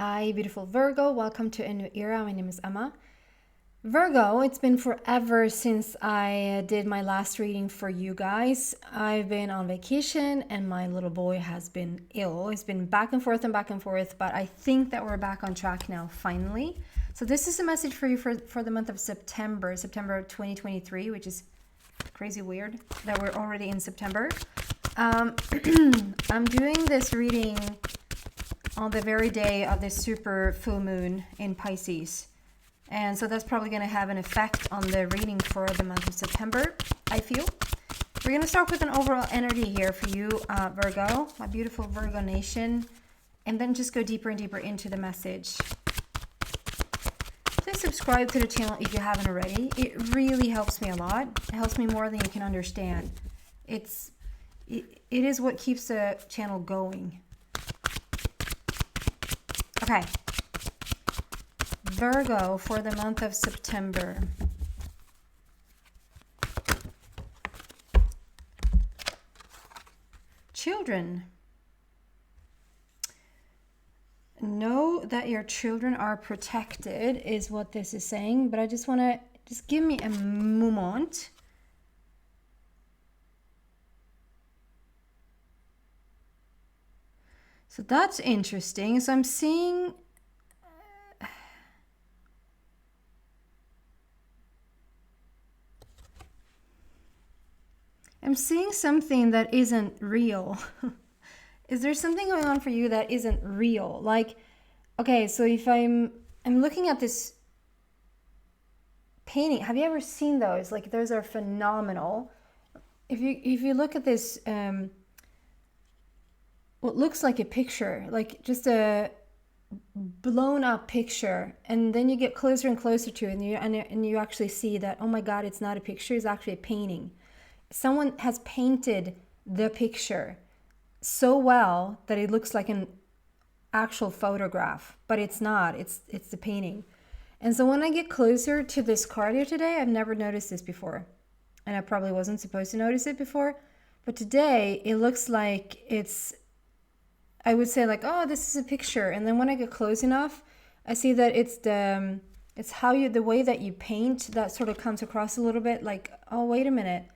Hi, beautiful Virgo. Welcome to a new era. My name is Emma. Virgo, it's been forever since I did my last reading for you guys. I've been on vacation and my little boy has been ill. It's been back and forth, but I think that we're back on track now, finally. So this is a message for you for the month of September 2023, which is crazy weird that we're already in September. I'm doing this reading on the very day of the super full moon in Pisces. And so that's probably going to have an effect on the reading for the month of September, I feel. We're going to start with an overall energy here for you, Virgo, my beautiful Virgo nation, and then just go deeper and deeper into the message. Please subscribe to the channel if you haven't already. It really helps me a lot. It helps me more than you can understand. It is what keeps the channel going. Okay. Virgo for the month of September. Children. Know that your children are protected is what this is saying, but I just want to give me a moment. So that's interesting. So I'm seeing something that isn't real. Is there something going on for you that isn't real? Like, okay, so if I'm looking at this painting, have you ever seen those? Like, those are phenomenal. If you look at this, what looks like a picture, like just a blown up picture, and then you get closer and closer to it, and you actually see that, oh my God, it's not a picture, it's actually a painting. Someone has painted the picture so well that it looks like an actual photograph, but it's not. It's the painting. And so when I get closer to this card here today, I've never noticed this before, and I probably wasn't supposed to notice it before, but today it looks like it's, I would say like, oh, this is a picture. And then when I get close enough, I see that it's the way that you paint that sort of comes across a little bit like, oh, wait a minute.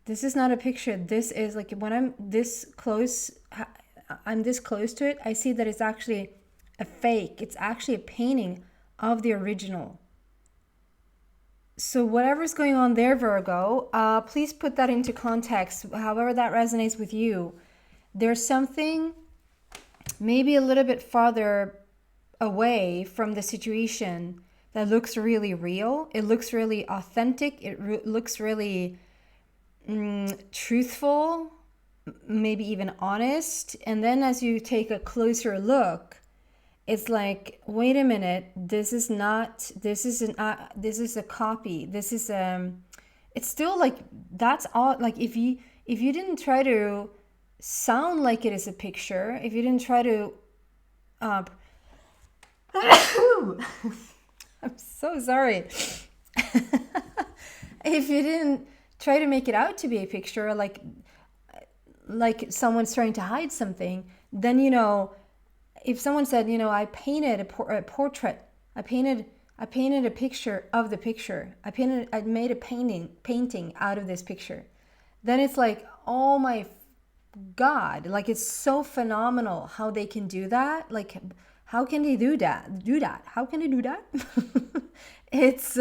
This is not a picture. This is like, when I'm this close to it, I see that it's actually a fake. It's actually a painting of the original. So whatever's going on there, Virgo, please put that into context, however that resonates with you. There's something maybe a little bit farther away from the situation that looks really real. It looks really authentic. It looks really truthful, maybe even honest. And then as you take a closer look, it's like, wait a minute, this is a copy. This is it's still like, that's all. Like, if you didn't try to sound like it is a picture, if you didn't try to I'm so sorry. If you didn't try to make it out to be a picture, like someone's trying to hide something, then, if someone said, I painted a portrait, I painted a picture of the picture, I made a painting out of this picture, then it's like, oh my God, like, it's so phenomenal how they can do that. Like, how can they do that? How can they do that? It's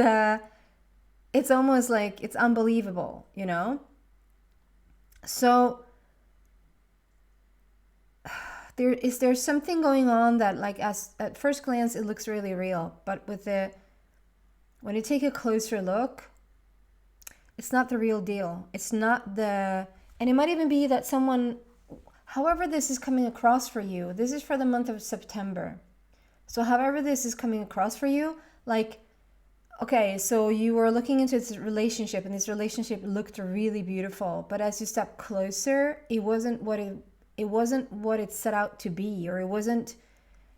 almost like, it's unbelievable, So there's something going on that, like, as at first glance it looks really real, but when you take a closer look, it's not the real deal. It's not and it might even be that someone, however this is coming across for you, this is for the month of September. So however this is coming across for you, like, okay, so you were looking into this relationship, and this relationship looked really beautiful, but as you stepped closer, it wasn't what it set out to be, or it wasn't,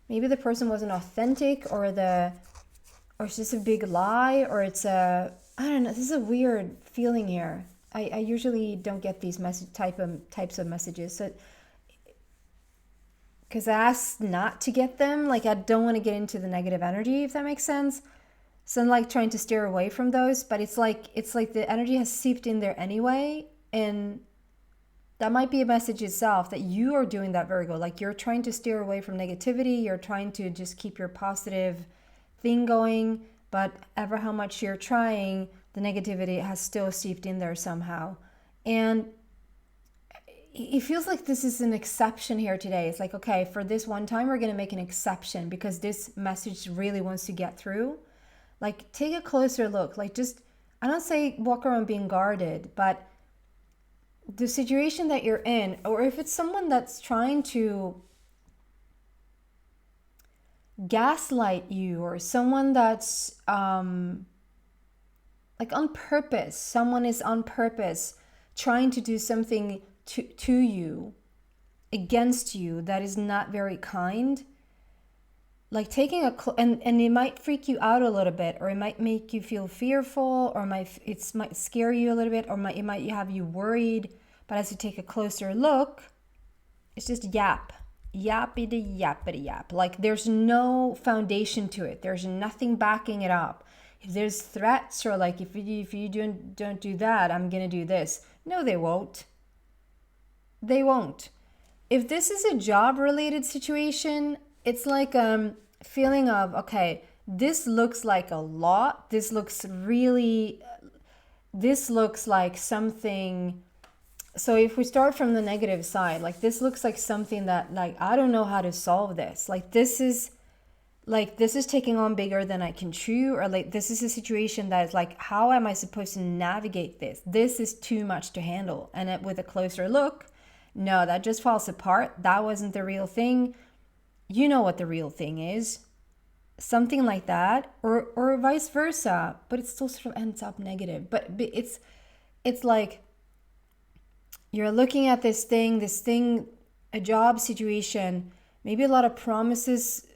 maybe the person wasn't authentic, or it's just a big lie, or it's I don't know, this is a weird feeling here. I usually don't get these types of messages. So because I asked not to get them. Like, I don't want to get into the negative energy, if that makes sense. So I'm like trying to steer away from those, but it's like the energy has seeped in there anyway, and that might be a message itself that you are doing that, Virgo. Like, you're trying to steer away from negativity. You're trying to just keep your positive thing going, but ever how much you're trying, the negativity has still seeped in there somehow. And it feels like this is an exception here today. It's like, okay, for this one time, we're going to make an exception because this message really wants to get through. Like, take a closer look. Like, just, I don't say walk around being guarded, but the situation that you're in, or if it's someone that's trying to gaslight you, or someone that's like on purpose, someone is on purpose trying to do something to you, against you, that is not very kind. Like, taking and it might freak you out a little bit, or it might make you feel fearful, or might scare you a little bit, or it might have you worried. But as you take a closer look, it's just yappity yap. Like, there's no foundation to it. There's nothing backing it up. If there's threats, or like, if you don't do that, I'm gonna do this. No, they won't. They won't. If this is a job related situation, it's like feeling of, okay, this looks like a lot. This looks like something. So if we start from the negative side, like, this looks like something that, like, I don't know how to solve this. Like, this is taking on bigger than I can chew, or like, this is a situation that is like, how am I supposed to navigate this? This is too much to handle. And with a closer look, no, that just falls apart. That wasn't the real thing. You know what the real thing is. Something like that, or vice versa, but it still sort of ends up negative. But it's like, you're looking at this thing, a job situation, maybe a lot of promises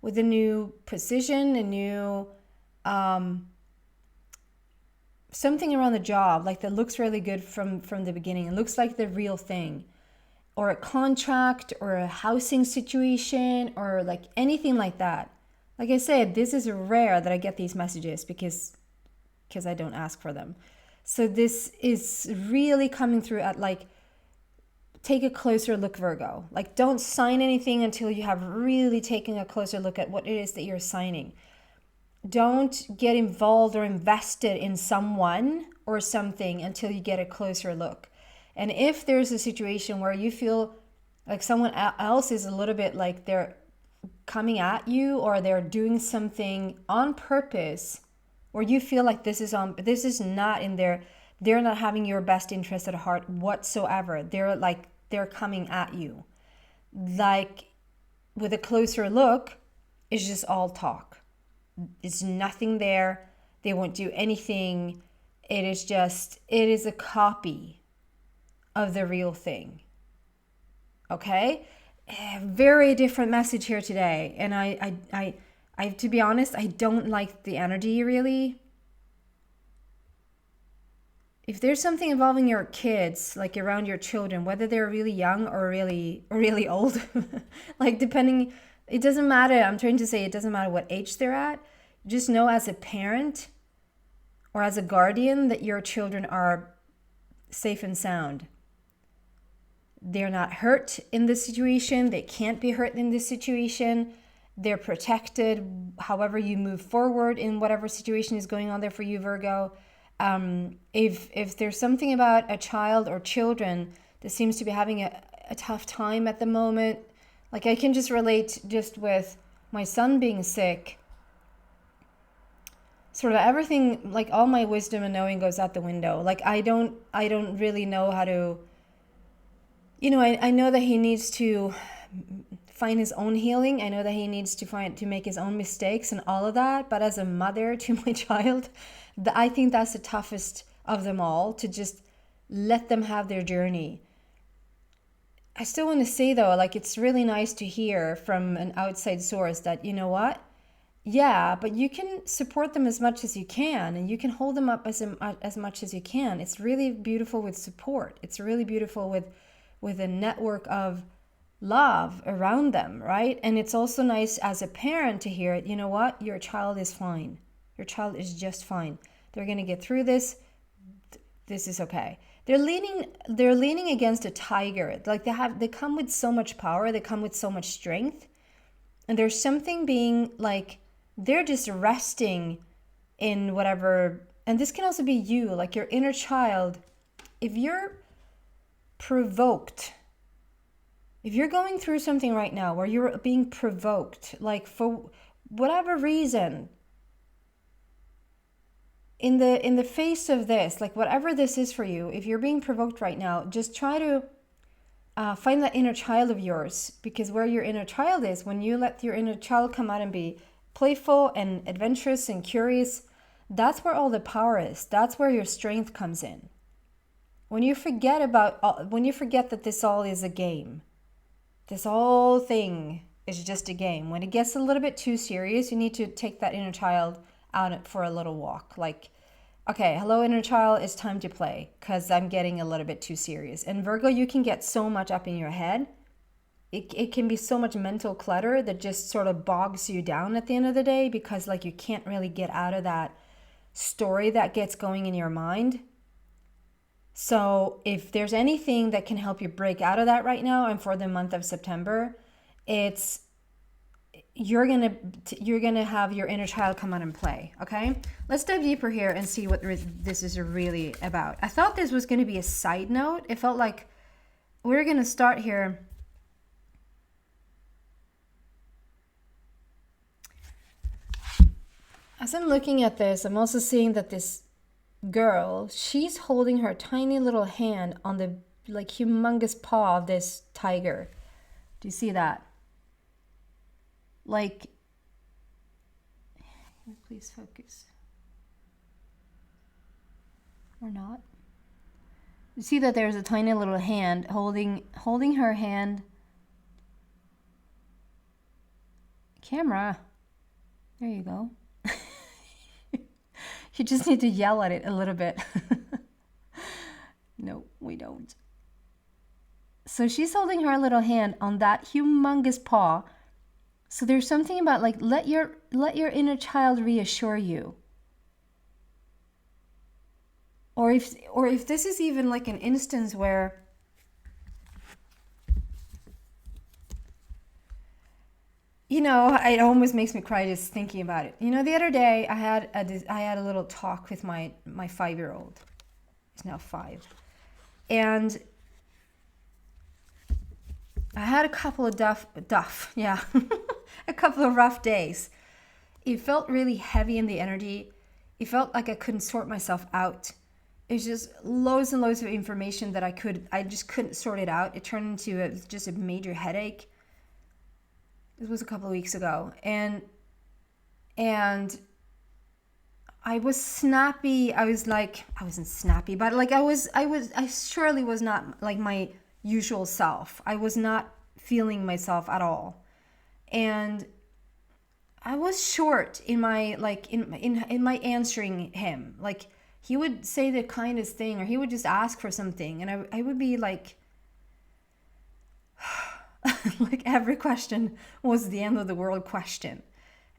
with a new position, a new something around the job, like, that looks really good from the beginning. It looks like the real thing, or a contract, or a housing situation, or like anything like that. Like I said, this is rare that I get these messages because I don't ask for them. So this is really coming through at, like, take a closer look, Virgo. Like, don't sign anything until you have really taken a closer look at what it is that you're signing. Don't get involved or invested in someone or something until you get a closer look. And if there's a situation where you feel like someone else is a little bit like they're coming at you, or they're doing something on purpose, or you feel like this is not in their, they're not having your best interest at heart whatsoever. They're coming at you. Like, with a closer look, it's just all talk. It's nothing there. They won't do anything. It is a copy of the real thing. Okay? Very different message here today. And I to be honest, I don't like the energy, really. If there's something involving your kids, like around your children, whether they're really young or really old, like, depending, it doesn't matter. I'm trying to say, it doesn't matter what age they're at. Just know, as a parent or as a guardian, that your children are safe and sound. They're not hurt in this situation. They can't be hurt in this situation. They're protected however you move forward in whatever situation is going on there for you, Virgo. If there's something about a child or children that seems to be having a tough time at the moment, like, I can just relate just with my son being sick. Sort of everything, like, all my wisdom and knowing goes out the window. Like, I don't really know how to, I know that he needs to find his own healing. I know that he needs to make his own mistakes and all of that. But as a mother to my child, I think that's the toughest of them all, to just let them have their journey. I still want to say, though, like, it's really nice to hear from an outside source that, you know what? Yeah, but you can support them as much as you can, and you can hold them up as much as you can. It's really beautiful with support. It's really beautiful with a network of love around them, right? And it's also nice as a parent to hear it. You know what? Your child is fine. Your child is just fine. They're going to get through this. This is okay. They're leaning against a tiger. Like they come with so much power, they come with so much strength. And there's something being like they're just resting in whatever, and this can also be you, like your inner child. If you're provoked, if you're going through something right now where you're being provoked, like for whatever reason, in the face of this, like whatever this is for you, if you're being provoked right now, just try to find that inner child of yours, because where your inner child is, when you let your inner child come out and be playful and adventurous and curious, that's where all the power is. That's where your strength comes in. When you forget that this all is a game, this whole thing is just a game. When it gets a little bit too serious, you need to take that inner child out for a little walk. Like, okay, hello inner child, it's time to play because I'm getting a little bit too serious. And Virgo, you can get so much up in your head. It can be so much mental clutter that just sort of bogs you down at the end of the day, because like you can't really get out of that story that gets going in your mind. So if there's anything that can help you break out of that right now and for the month of September, it's you're gonna have your inner child come out and play. Okay, let's dive deeper here and see what this is really about. I thought this was going to be a side note. It felt like we're going to start here. As I'm looking at this, I'm also seeing that this girl, she's holding her tiny little hand on the like humongous paw of this tiger. Do you see that? Like, please focus. Or not. You see that there's a tiny little hand holding her hand. Camera. There you go. You just need to yell at it a little bit. No, we don't. So she's holding her little hand on that humongous paw. So there's something about like let your inner child reassure you. Or if this is even like an instance where it almost makes me cry just thinking about it. The other day I had a little talk with my 5-year-old. He's now 5. And I had a couple of a couple of rough days. It felt really heavy in the energy. It felt like I couldn't sort myself out. It's just loads and loads of information that I just couldn't sort it out. It turned into just a major headache. This was a couple of weeks ago. And I was snappy. I wasn't snappy, but like I surely was not like my usual self. I was not feeling myself at all. And I was short in my in my answering him. Like he would say the kindest thing, or he would just ask for something, and I would be like like every question was the end of the world question.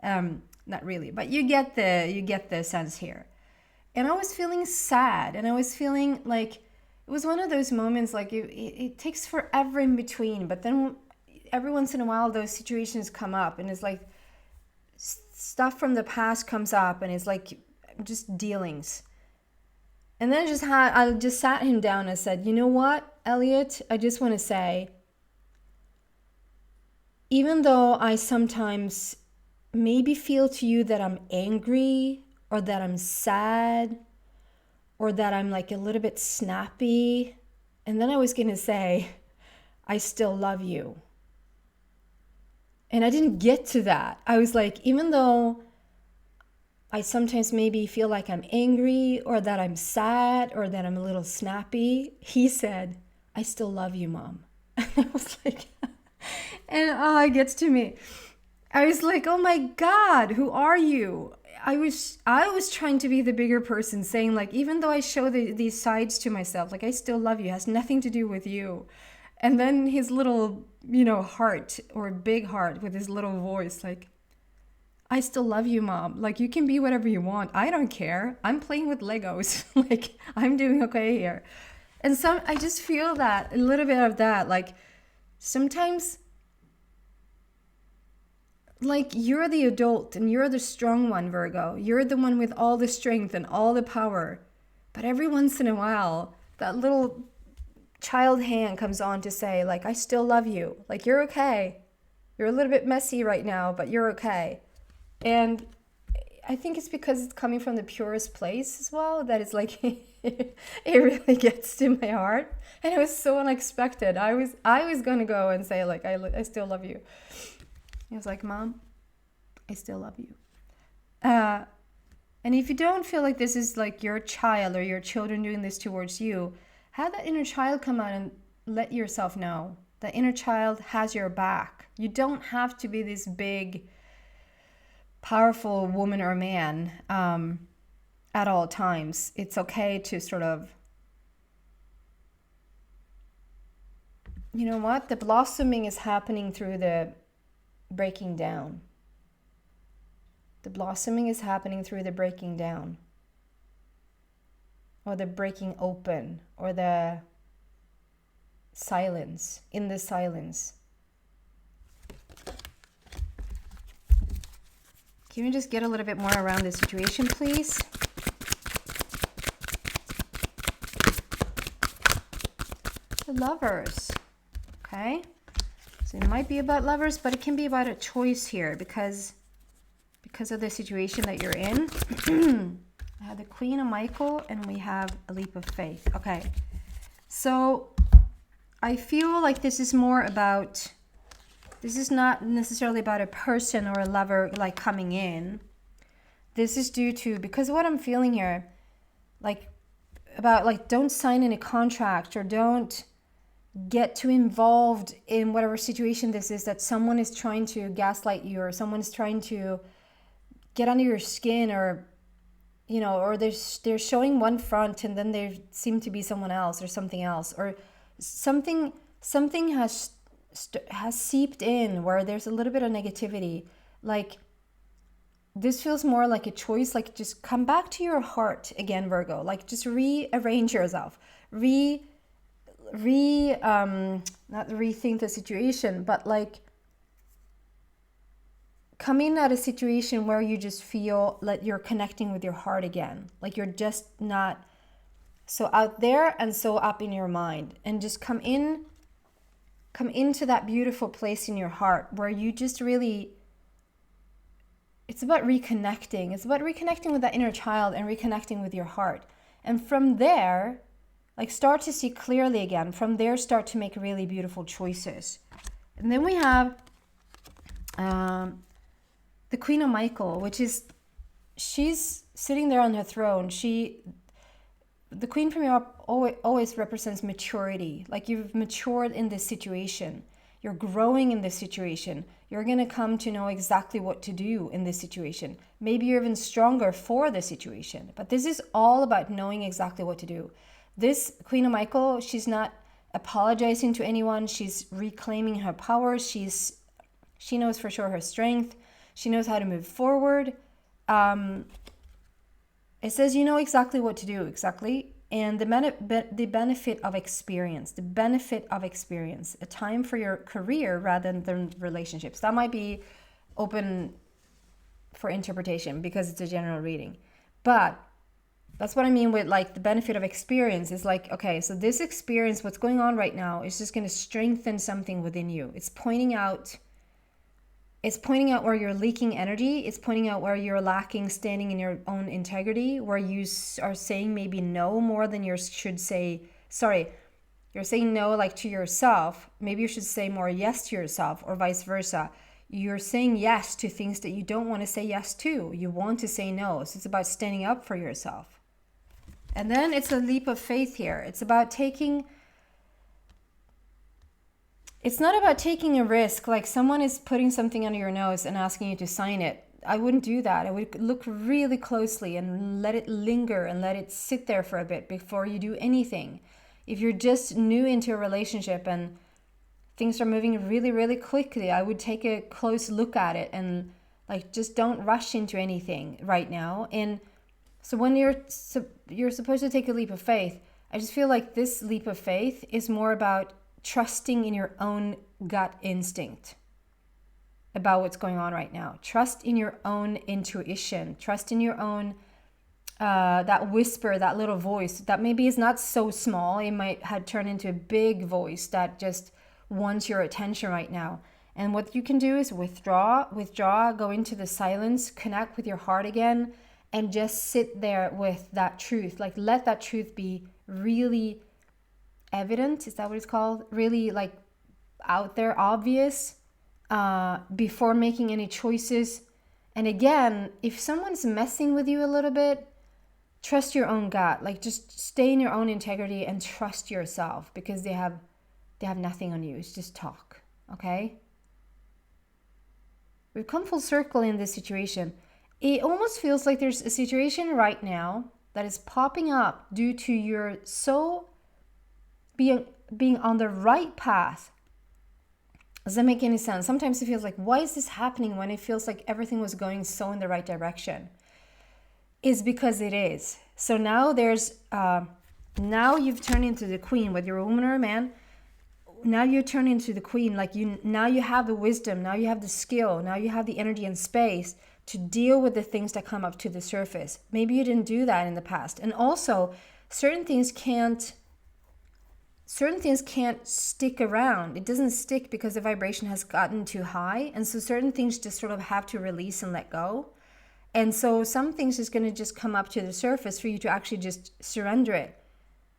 Not really, but you get the sense here. And I was feeling sad, and I was feeling like it was one of those moments like it takes forever in between, but then every once in a while those situations come up, and it's like stuff from the past comes up, and it's like just dealings. And then I just sat him down and said, you know what, Elliot, I just want to say, even though I sometimes maybe feel to you that I'm angry, or that I'm sad, or that I'm like a little bit snappy, and then I was going to say, I still love you. And I didn't get to that. I was like, even though I sometimes maybe feel like I'm angry, or that I'm sad, or that I'm a little snappy, he said, I still love you, Mom. And I was like, and it gets to me. I was like, oh my God, who are you? I was trying to be the bigger person, saying like, even though I show these sides to myself, like I still love you, it has nothing to do with you. And then his little, you know, heart, or big heart with his little voice, like, I still love you, Mom. Like, you can be whatever you want. I don't care. I'm playing with Legos. Like, I'm doing okay here. And some, I just feel that, a little bit of that. Like, sometimes, like, you're the adult and you're the strong one, Virgo. You're the one with all the strength and all the power. But every once in a while, that little child hand comes on to say, like, I still love you. Like, you're okay. You're a little bit messy right now, but you're okay. And I think it's because it's coming from the purest place as well, that it's like, it really gets to my heart. And it was so unexpected. I was going to go and say, like, I still love you. He was like, Mom, I still love you. And if you don't feel like this is like your child or your children doing this towards you, have that inner child come out and let yourself know that inner child has your back. You don't have to be this big, powerful woman or man at all times. It's okay to sort of, you know what? The blossoming is happening through the breaking down. The blossoming is happening through the breaking down, or the breaking open, or the silence, in the silence. Can you just get a little bit more around the situation, please? The Lovers, okay? So it might be about lovers, but it can be about a choice here because of the situation that you're in. I have the Queen of Michael and we have a leap of faith. Okay, so I feel like this is more about, this is not necessarily about a person or a lover like coming in. This is due to, because what I'm feeling here, like about like don't sign any contract or don't get too involved in whatever situation this is, that someone is trying to gaslight you or someone is trying to get under your skin, or you know, or they're showing one front and then they seem to be someone else or something else, or something has seeped in where there's a little bit of negativity. Like this feels more like a choice, like just come back to your heart again, Virgo. Like just rearrange yourself, not rethink the situation, but like come in at a situation where you just feel like you're connecting with your heart again. Like you're just not so out there and so up in your mind, and just come into that beautiful place in your heart where you just really, it's about reconnecting. It's about reconnecting with that inner child and reconnecting with your heart. And from there, like start to see clearly again. From there, start to make really beautiful choices. And then we have the Queen of Michael, which is, she's sitting there on her throne. The Queen from Europe always represents maturity. Like you've matured in this situation. You're growing in this situation. You're going to come to know exactly what to do in this situation. Maybe you're even stronger for the situation. But this is all about knowing exactly what to do. This Queen of Michael, she's not apologizing to anyone. She's reclaiming her power. She knows for sure her strength. She knows how to move forward. It says you know exactly what to do, exactly. And the benefit of experience, a time for your career rather than relationships. That might be open for interpretation because it's a general reading. But that's what I mean with like the benefit of experience is like, okay, so this experience, what's going on right now is just going to strengthen something within you. It's pointing out where you're leaking energy. It's pointing out where you're lacking standing in your own integrity, where you are saying maybe no more than you should say. Sorry, you're saying no like to yourself. Maybe you should say more yes to yourself, or vice versa. You're saying yes to things that you don't want to say yes to. You want to say no. So it's about standing up for yourself. And then it's a leap of faith here. It's about it's not about taking a risk, like someone is putting something under your nose and asking you to sign it. I wouldn't do that. I would look really closely and let it linger and let it sit there for a bit before you do anything. If you're just new into a relationship and things are moving really, really quickly. I would take a close look at it and like just don't rush into anything right now. And so when you're supposed to take a leap of faith, I just feel like this leap of faith is more about trusting in your own gut instinct about what's going on right now. Trust in your own intuition. Trust in your own that whisper, that little voice that maybe is not so small. It might have turned into a big voice that just wants your attention right now. And what you can do is withdraw, go into the silence, connect with your heart again, and just sit there with that truth. Like let that truth be really evident. Is that what it's called? Really like out there, obvious, before making any choices. And again, if someone's messing with you a little bit, trust your own gut. Like just stay in your own integrity and trust yourself, because they have nothing on you. It's just talk. Okay? We've come full circle in this situation. It almost feels like there's a situation right now that is popping up due to your so being on the right path. Does that make any sense? Sometimes it feels like, why is this happening when it feels like everything was going so in the right direction? Is because it is. So now now you've turned into the queen, whether you're a woman or a man. Now you turn into the queen. Like now you have the wisdom, now you have the skill, now you have the energy and space to deal with the things that come up to the surface. Maybe you didn't do that in the past. And also certain things can't stick around. It doesn't stick because the vibration has gotten too high. And so certain things just sort of have to release and let go. And so some things is going to just come up to the surface for you to actually just surrender it.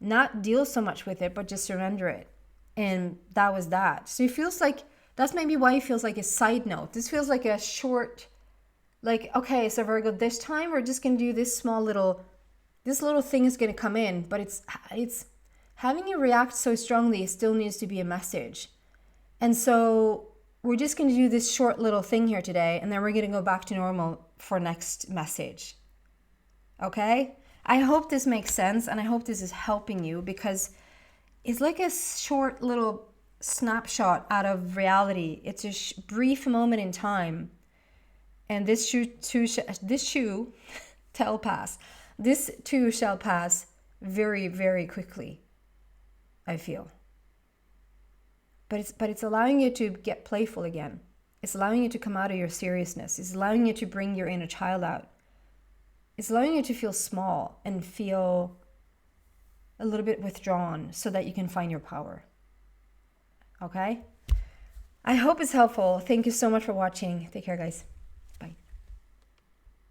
Not deal so much with it, but just surrender it. And that was that. So it feels like, that's maybe why it feels like a side note. This feels like a short, like, okay, so Virgo, this time we're just going to do this little thing is going to come in, but it's having you react so strongly, it still needs to be a message. And so we're just going to do this short little thing here today, and then we're going to go back to normal for next message. Okay? I hope this makes sense, and I hope this is helping you, because it's like a short little snapshot out of reality. It's a brief moment in time. And this too shall pass. This too shall pass very, very quickly, I feel. But it's allowing you to get playful again. It's allowing you to come out of your seriousness. It's allowing you to bring your inner child out. It's allowing you to feel small and feel a little bit withdrawn so that you can find your power. Okay? I hope it's helpful. Thank you so much for watching. Take care, guys.